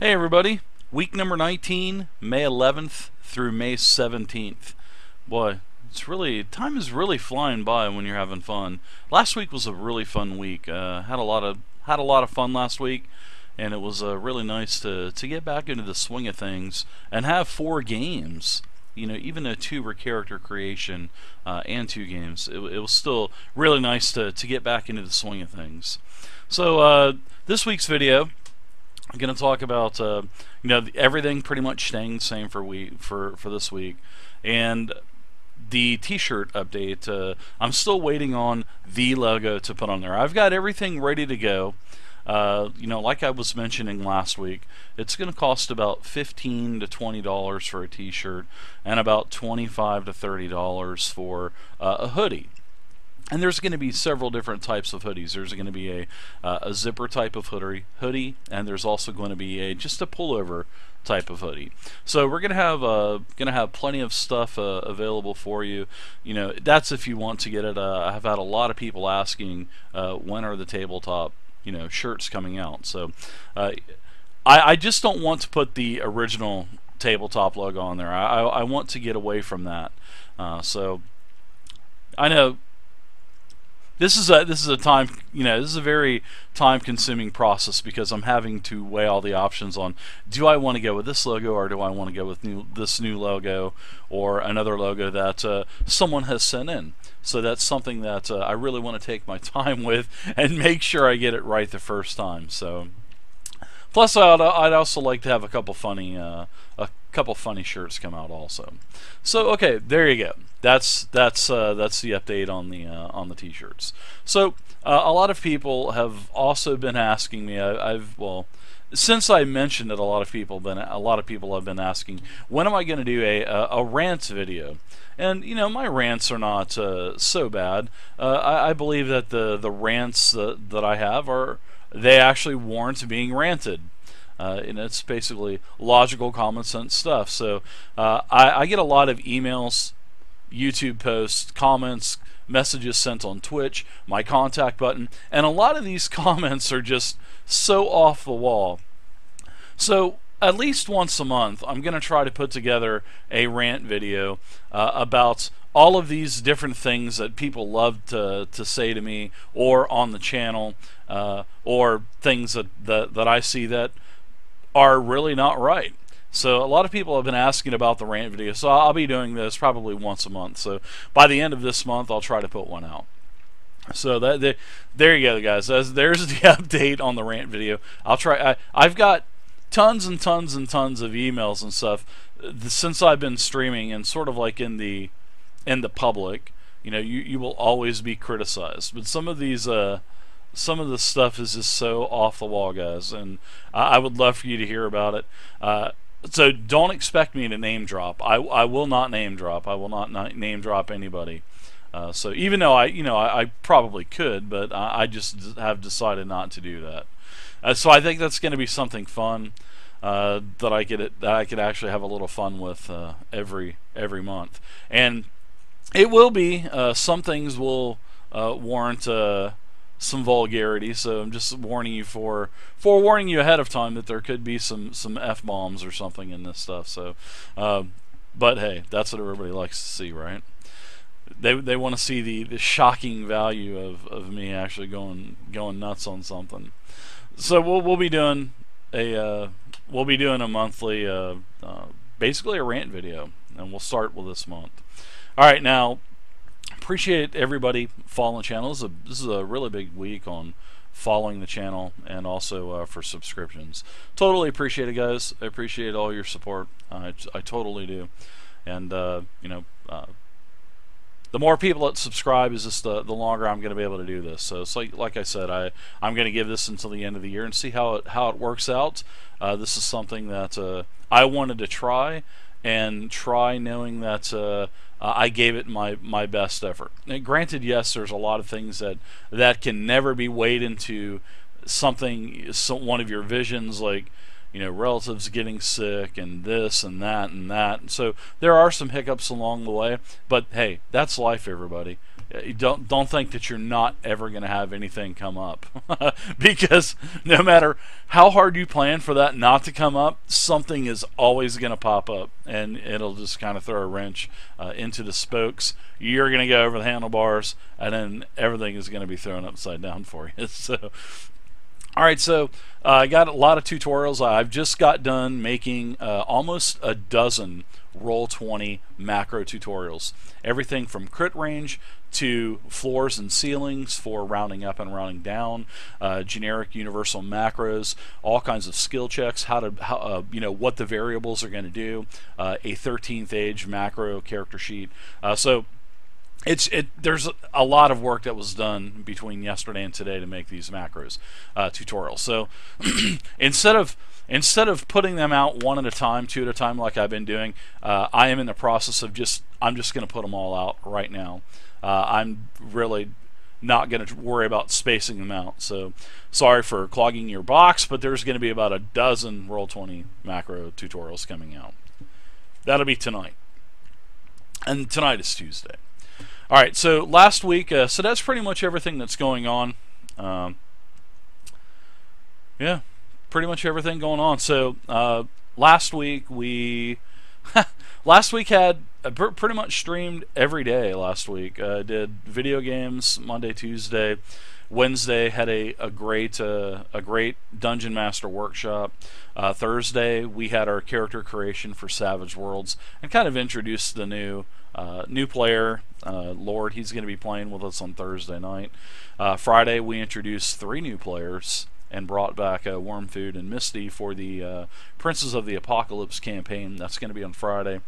Hey everybody, week number 19, May 11th through May 17th. Boy, time is really flying by when you're having fun. Last week was a really fun week. Had a lot of fun last week, and it was really nice to get back into the swing of things and have 4 games. You know, even a 2 character creation and 2 games. It was still really nice to get back into the swing of things. So this week's video, I'm going to talk about everything pretty much staying the same for this week, and the T-shirt update. I'm still waiting on the logo to put on there. I've got everything ready to go. Like I was mentioning last week, it's going to cost about $15 to $20 for a T-shirt, and about $25 to $30 for a hoodie. And there's going to be several different types of hoodies. There's going to be a zipper type of hoodie, and there's also going to be just a pullover type of hoodie. So we're going to have plenty of stuff available for you. You know, that's if you want to get it. I've had a lot of people asking when are the tabletop shirts coming out. So I just don't want to put the original tabletop logo on there. I want to get away from that. So I know. This is a very time-consuming process, because I'm having to weigh all the options on, do I want to go with this logo, or do I want to go with this new logo, or another logo that someone has sent in. So that's something that I really want to take my time with and make sure I get it right the first time. So, plus I'd also like to have a couple funny shirts come out also. So okay, there you go. That's the update on the T-shirts. So a lot of people have also been asking me. Since I mentioned it, a lot of people have been asking, when am I going to do a rant video? And my rants are not so bad. I believe that the rants that I have they actually warrant being ranted. And it's basically logical, common sense stuff. So I get a lot of emails, YouTube posts, comments, messages sent on Twitch, my contact button, and a lot of these comments are just so off the wall. So at least once a month, I'm going to try to put together a rant video about all of these different things that people love to say to me, or on the channel, or things that I see that are really not right. So a lot of people have been asking about the rant video, so I'll be doing this probably once a month. So by the end of this month, I'll try to put one out. So there you go, guys. There's the update on the rant video. I'll try. I've got tons and tons and tons of emails and stuff since I've been streaming, and sort of like in the public. You will always be criticized, but some of the stuff is just so off the wall, guys, and I would love for you to hear about it. So don't expect me to name drop. I will not name drop. I will not name drop anybody. So even though I probably could, but I just have decided not to do that. So I think that's going to be something fun that I could actually have a little fun with every month, and it will be some things will warrant some vulgarity, so I'm just warning you forewarning you ahead of time that there could be some F-bombs or something in this stuff. So but hey, that's what everybody likes to see, right? They want to see the shocking value of me actually going nuts on something. So we'll be doing a monthly basically a rant video, and we'll start with this month. All right, now, appreciate everybody following the channel. This is a really big week on following the channel, and also for subscriptions. Totally appreciate it, guys. I appreciate all your support. I totally do. And the more people that subscribe is just the longer I'm going to be able to do this. So it's like I said, I'm going to give this until the end of the year and see how it works out. This is something that I wanted to try knowing that I gave it my best effort. And granted, yes, there's a lot of things that can never be weighed into one of your visions, like relatives getting sick and this and that and that. And so there are some hiccups along the way, but hey, that's life, everybody. Don't think that you're not ever going to have anything come up because no matter how hard you plan for that not to come up, something is always going to pop up, and it'll just kind of throw a wrench into the spokes. You're going to go over the handlebars, and then everything is going to be thrown upside down for you. So alright, so I got a lot of tutorials. I've just got done making almost a dozen Roll20 macro tutorials. Everything from crit range to floors and ceilings for rounding up and rounding down, generic universal macros, all kinds of skill checks, what the variables are going to do, a 13th age macro character sheet. So there's a lot of work that was done between yesterday and today to make these macros tutorials. So instead of putting them out one at a time, two at a time like I've been doing, I am in the process of I'm just going to put them all out right now. I'm really not going to worry about spacing them out. So sorry for clogging your box, but there's going to be about a dozen Roll20 macro tutorials coming out. That'll be tonight. And tonight is Tuesday. Alright, so last week, so that's pretty much everything that's going on. Yeah, pretty much everything going on. So last week had pretty much streamed every day last week. Did video games Monday, Tuesday. Wednesday had a great Dungeon Master workshop. Thursday we had our character creation for Savage Worlds and kind of introduced the new player, Lord. He's going to be playing with us on Thursday night. Friday we introduced 3 new players and brought back Wormfood and Misty for the Princes of the Apocalypse campaign. That's going to be on Friday.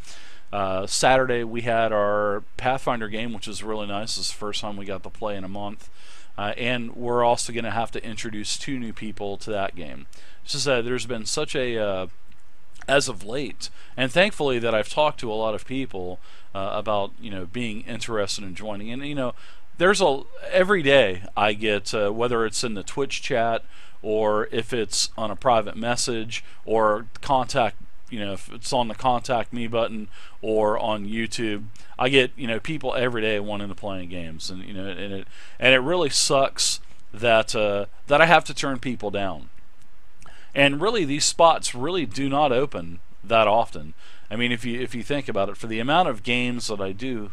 Saturday we had our Pathfinder game, which is really nice. It's the first time we got to play in a month. And we're also going to have to introduce 2 new people to that game. It's just that there's been such a, as of late, and thankfully that I've talked to a lot of people about being interested in joining. And there's every day I get, whether it's in the Twitch chat or if it's on a private message or contact, if it's on the contact me button or on YouTube, I get people every day wanting to play games, and it really sucks that that I have to turn people down. And really, these spots really do not open that often. I mean, if you think about it, for the amount of games that I do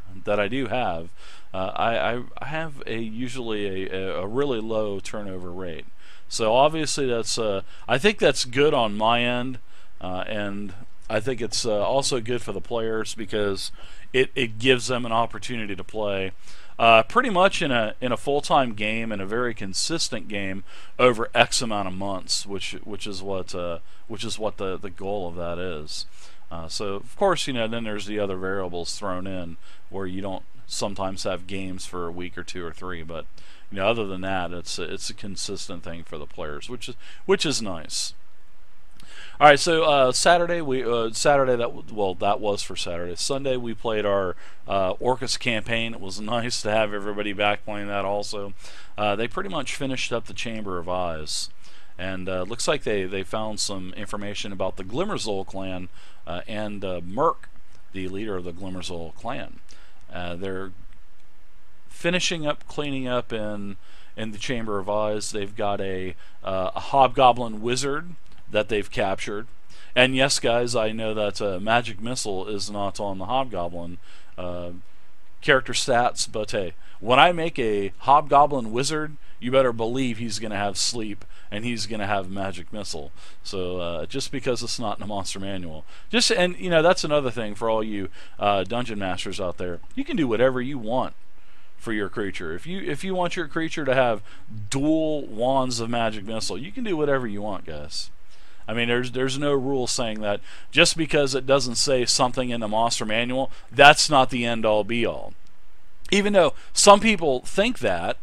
have, I have usually a really low turnover rate. So obviously that's I think that's good on my end, and I think it's also good for the players because it gives them an opportunity to play pretty much in a full-time game and a very consistent game over X amount of months, which is what the goal of that is. So of course then there's the other variables thrown in where you don't sometimes have games for a week or 2 or 3, but other than that, it's a consistent thing for the players, which is nice. All right, so Saturday that was for Saturday. Sunday we played our Orcus campaign. It was nice to have everybody back playing that. Also, they pretty much finished up the Chamber of Eyes, and looks like they found some information about the Glimmerzol clan and Merc, the leader of the Glimmerzol clan. They're finishing up, cleaning up in the Chamber of Eyes. They've got a hobgoblin wizard that they've captured. And yes, guys, I know that Magic Missile is not on the Hobgoblin character stats, but hey, when I make a Hobgoblin Wizard, you better believe he's going to have Sleep and he's going to have Magic Missile. So just because it's not in the Monster Manual. And that's another thing for all you Dungeon Masters out there. You can do whatever you want for your creature. If you want your creature to have dual wands of Magic Missile, you can do whatever you want, guys. I mean, there's no rule saying that just because it doesn't say something in the Monster Manual, that's not the end-all be-all. Even though some people think that,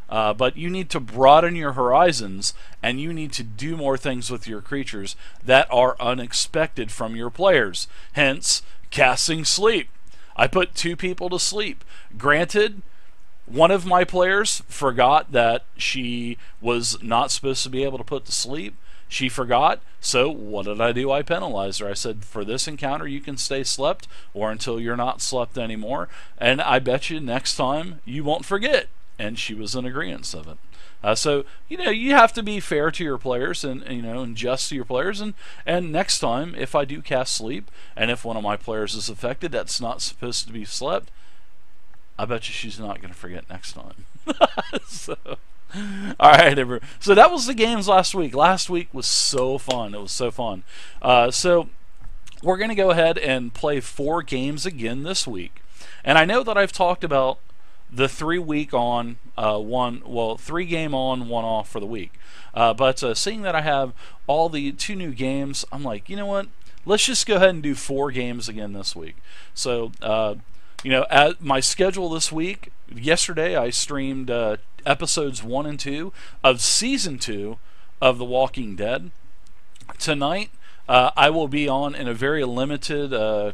but you need to broaden your horizons, and you need to do more things with your creatures that are unexpected from your players. Hence, casting Sleep. I put 2 people to sleep. Granted, one of my players forgot that she was not supposed to be able to put to sleep. She forgot, so what did I do? I penalized her. I said, for this encounter, you can stay slept or until you're not slept anymore, and I bet you next time you won't forget. And she was in agreement of it. So, you have to be fair to your players and just to your players. And next time, if I do cast sleep, and if one of my players is affected that's not supposed to be slept, I bet you she's not going to forget next time. So, all right, everyone. So that was the games last week. Last week was so fun. It was so fun. So we're going to go ahead and play 4 games again this week. And I know that I've talked about the 3-week on, 3 game on, 1 off for the week. But seeing that I have all the 2 new games, I'm like, you know what? Let's just go ahead and do 4 games again this week. So, at my schedule this week, yesterday I streamed episodes 1 and 2 of season 2 of The Walking Dead. Tonight, I will be on in a very limited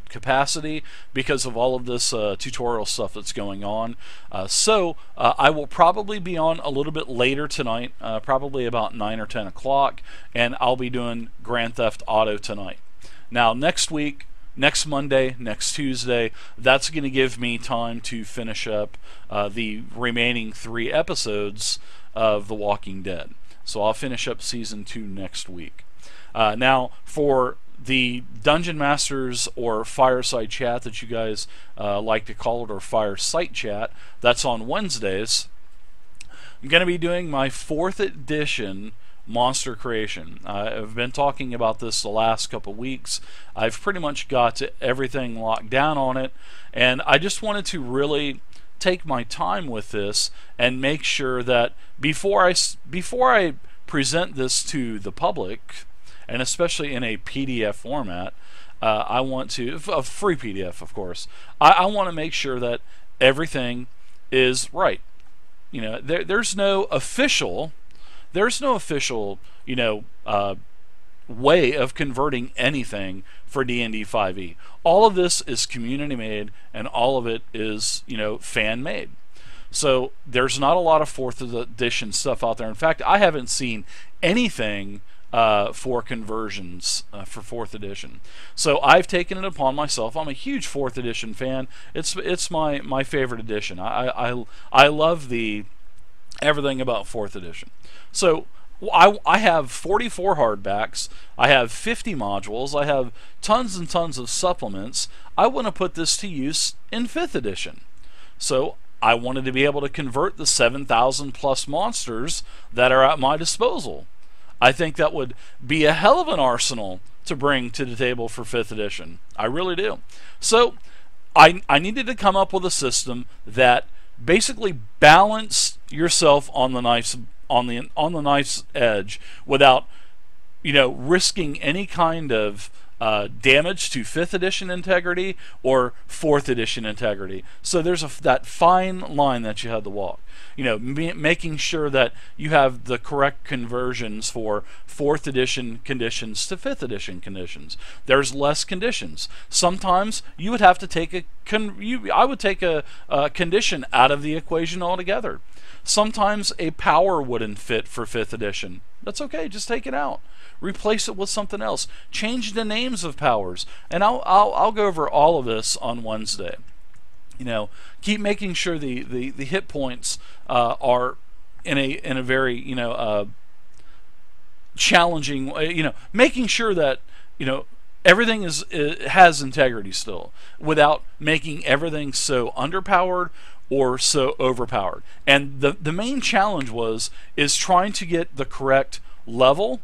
capacity because of all of this tutorial stuff that's going on. So I will probably be on a little bit later tonight, probably about 9 or 10 o'clock, and I'll be doing Grand Theft Auto tonight. Now, next week, next Monday, next Tuesday, that's going to give me time to finish up the remaining 3 episodes of The Walking Dead. So I'll finish up season 2 next week. Now, for the Dungeon Masters or Fireside Chat that you guys like to call it, or Fireside Chat, that's on Wednesdays, I'm going to be doing my 4th edition monster creation. I've been talking about this the last couple weeks. I've pretty much got everything locked down on it, and I just wanted to really take my time with this and make sure that before I present this to the public, and especially in a PDF format, I want to, a free PDF of course, I want to make sure that everything is right. There's no official way of converting anything for D&D 5e. All of this is community made, and all of it is fan made. So there's not a lot of 4th edition stuff out there. In fact, I haven't seen anything for conversions for 4th edition. So I've taken it upon myself. I'm a huge 4th edition fan. It's my favorite edition. I love the everything about 4th edition. So I have 44 hardbacks. I have 50 modules. I have tons and tons of supplements. I want to put this to use in 5th edition. So I wanted to be able to convert the 7,000 plus monsters that are at my disposal. I think that would be a hell of an arsenal to bring to the table for 5th edition. I really do. So I needed to come up with a system that basically balanced yourself on the knife's edge without risking any kind of damage to 5th edition integrity or 4th edition integrity. So there's that fine line that you have to walk. Making sure that you have the correct conversions for 4th edition conditions to 5th edition conditions. There's less conditions. Sometimes you would have to take I would take a condition out of the equation altogether. Sometimes a power wouldn't fit for 5th edition. That's okay, just take it out. Replace it with something else. Change the names of powers. And I'll go over all of this on Wednesday. Keep making sure the hit points are in a very challenging way. Making sure that everything has integrity still, without making everything so underpowered or so overpowered. And the main challenge is trying to get the correct level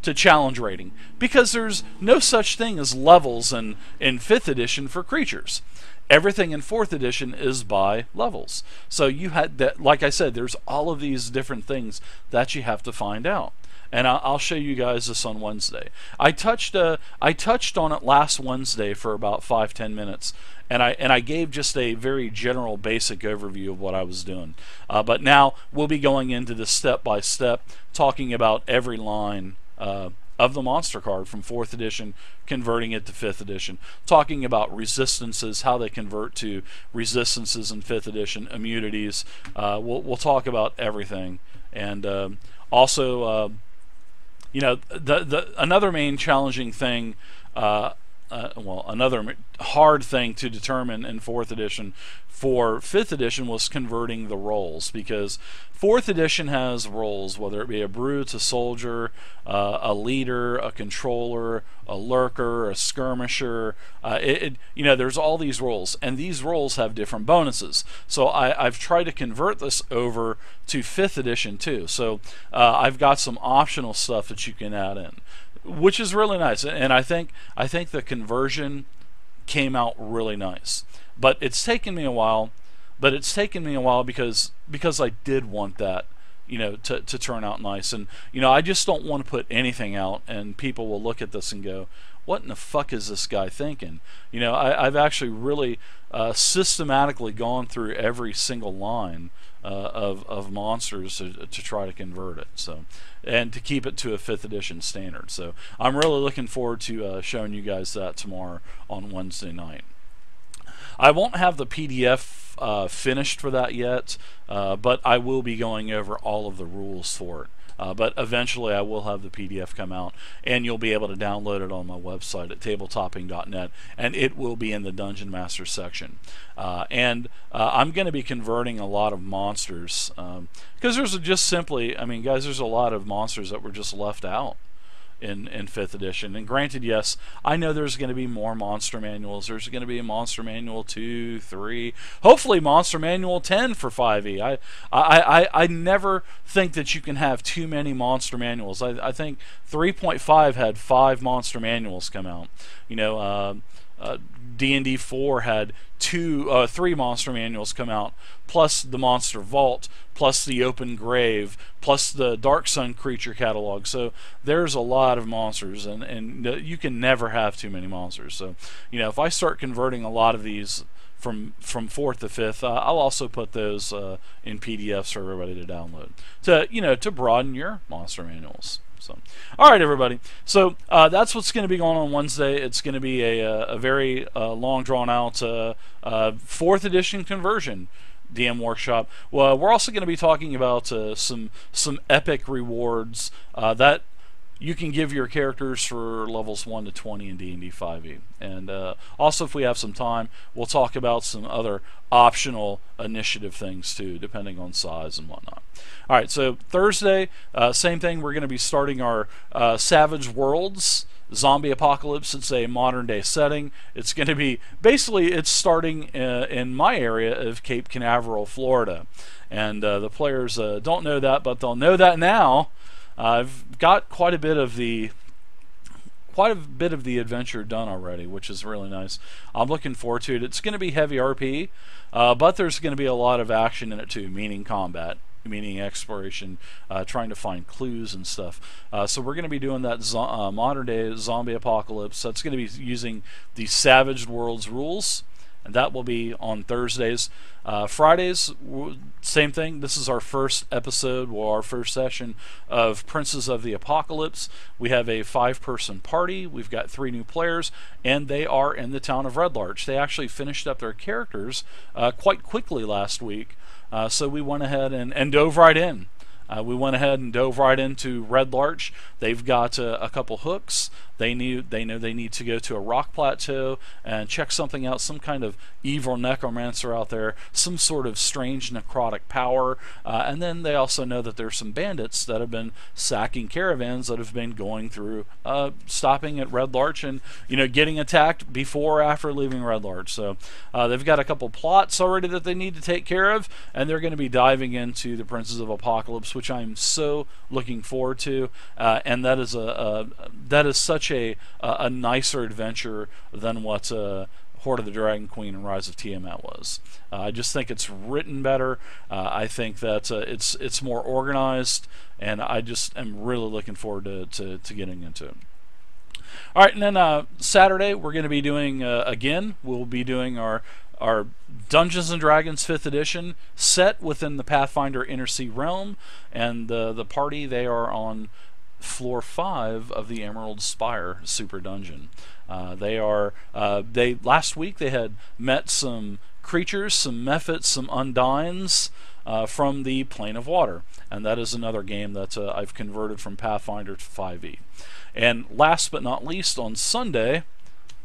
to challenge rating, because there's no such thing as levels in 5th edition for creatures. Everything in 4th edition is by levels. So you had that, like I said, there's all of these different things that you have to find out. And I'll show you guys this on Wednesday. I touched on it last Wednesday for about 5-10 minutes, and I gave just a very general, basic overview of what I was doing. But now we'll be going into the step by step, talking about every line of the monster card from 4th edition, converting it to 5th edition. Talking about resistances, how they convert to resistances in 5th edition, immunities. We'll talk about everything. And also, another main challenging thing, another hard thing to determine in 4th edition for 5th edition was converting the roles, because 4th edition has roles, whether it be a brute, a soldier, a leader, a controller, a lurker, a skirmisher. There's all these roles, and these roles have different bonuses. So I've tried to convert this over to 5th edition too. So I've got some optional stuff that you can add in, which is really nice. And I think the conversion came out really nice. But it's taken me a while. Because I did want that, to turn out nice. And I just don't want to put anything out and people will look at this and go, what in the fuck is this guy thinking? I've actually really systematically gone through every single line of monsters to try to convert it, so, and to keep it to a 5th edition standard. So I'm really looking forward to showing you guys that tomorrow on Wednesday night. I won't have the PDF finished for that yet, but I will be going over all of the rules for it. But eventually I will have the PDF come out, and you'll be able to download it on my website at tabletopping.net, and it will be in the Dungeon Master section. I'm going to be converting a lot of monsters, because there's there's a lot of monsters that were just left out in 5th edition. And granted, yes, I know there's going to be more monster manuals. There's going to be a monster manual 2, 3, hopefully monster manual 10 for 5e. I never think that you can have too many monster manuals. I think 3.5 had 5 monster manuals come out. D&D 4 had 3 monster manuals come out, plus the Monster Vault, plus the Open Grave, plus the Dark Sun creature catalog. So there's a lot of monsters, and you can never have too many monsters. So if I start converting a lot of these from 4th to 5th, I'll also put those in PDFs for everybody to download to broaden your monster manuals. So, all right, everybody. So that's what's going to be going on Wednesday. It's going to be a very long, drawn-out 4th edition conversion DM workshop. Well, we're also going to be talking about some epic rewards that you can give your characters for levels 1 to 20 in D&D 5e. And also, if we have some time, we'll talk about some other optional initiative things too, depending on size and whatnot. All right, so Thursday, same thing. We're going to be starting our Savage Worlds zombie apocalypse. It's a modern day setting. It's going to be it's starting in my area of Cape Canaveral, Florida, and the players don't know that, but they'll know that now. I've got quite a bit of the adventure done already, which is really nice. I'm looking forward to it. It's going to be heavy RP, but there's going to be a lot of action in it too, meaning combat, meaning exploration, trying to find clues and stuff. So we're going to be doing that modern day zombie apocalypse. That's going to be using the Savage Worlds rules, and that will be on Thursdays. Fridays, same thing. This is our first episode, or our first session of Princes of the Apocalypse. We have a 5-person party. We've got 3 new players, and they are in the town of Red Larch. They actually finished up their characters quite quickly last week, so we went ahead and dove right in. We went ahead and dove right into Red Larch. They've got a couple hooks. They know they need to go to a rock plateau and check something out, some kind of evil necromancer out there, some sort of strange necrotic power, and then they also know that there's some bandits that have been sacking caravans that have been going through, stopping at Red Larch and getting attacked before or after leaving Red Larch. So they've got a couple plots already that they need to take care of, and they're going to be diving into the Princes of Apocalypse, which I'm so looking forward to, and that is such a nicer adventure than what Horde of the Dragon Queen and Rise of Tiamat was. I just think it's written better. I think that it's more organized, and I just am really looking forward to getting into it. All right, and then Saturday we're going to be doing we'll be doing our Dungeons and Dragons 5th edition set within the Pathfinder Inner Sea realm, and the party, they are on floor 5 of the Emerald Spire Super Dungeon. They last week they had met some creatures, some mephits, some undines from the Plane of Water, and that is another game that I've converted from Pathfinder to 5e. And last but not least, on Sunday,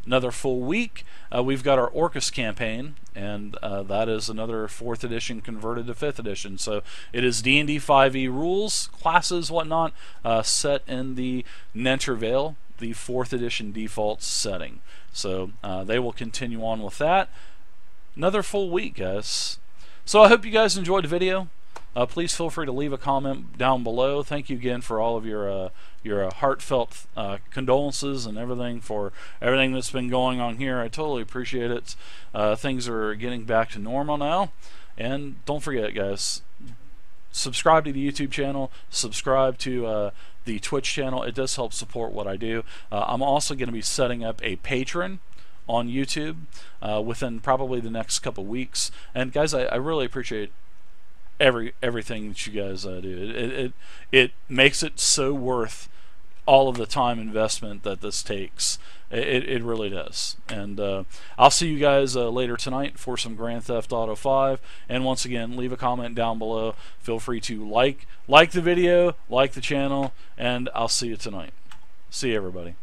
another full week, we've got our Orcus campaign, and that is another 4th edition converted to 5th edition. So it is D&D 5e rules, classes, whatnot, set in the Nentre Vale, the 4th edition default setting. So they will continue on with that. Another full week, guys. So I hope you guys enjoyed the video. Please feel free to leave a comment down below. Thank you again for all of your heartfelt condolences and everything for everything that's been going on here. I totally appreciate it. Things are getting back to normal now. And don't forget, guys, subscribe to the YouTube channel, subscribe to the Twitch channel. It does help support what I do. I'm also going to be setting up a Patreon on YouTube within probably the next couple weeks. And guys, I really appreciate everything that you guys do. It makes it so worth all of the time investment that this takes. It really does. And I'll see you guys later tonight for some Grand Theft Auto 5. And once again, leave a comment down below. Feel free to like the video, like the channel, and I'll see you tonight. See you, everybody.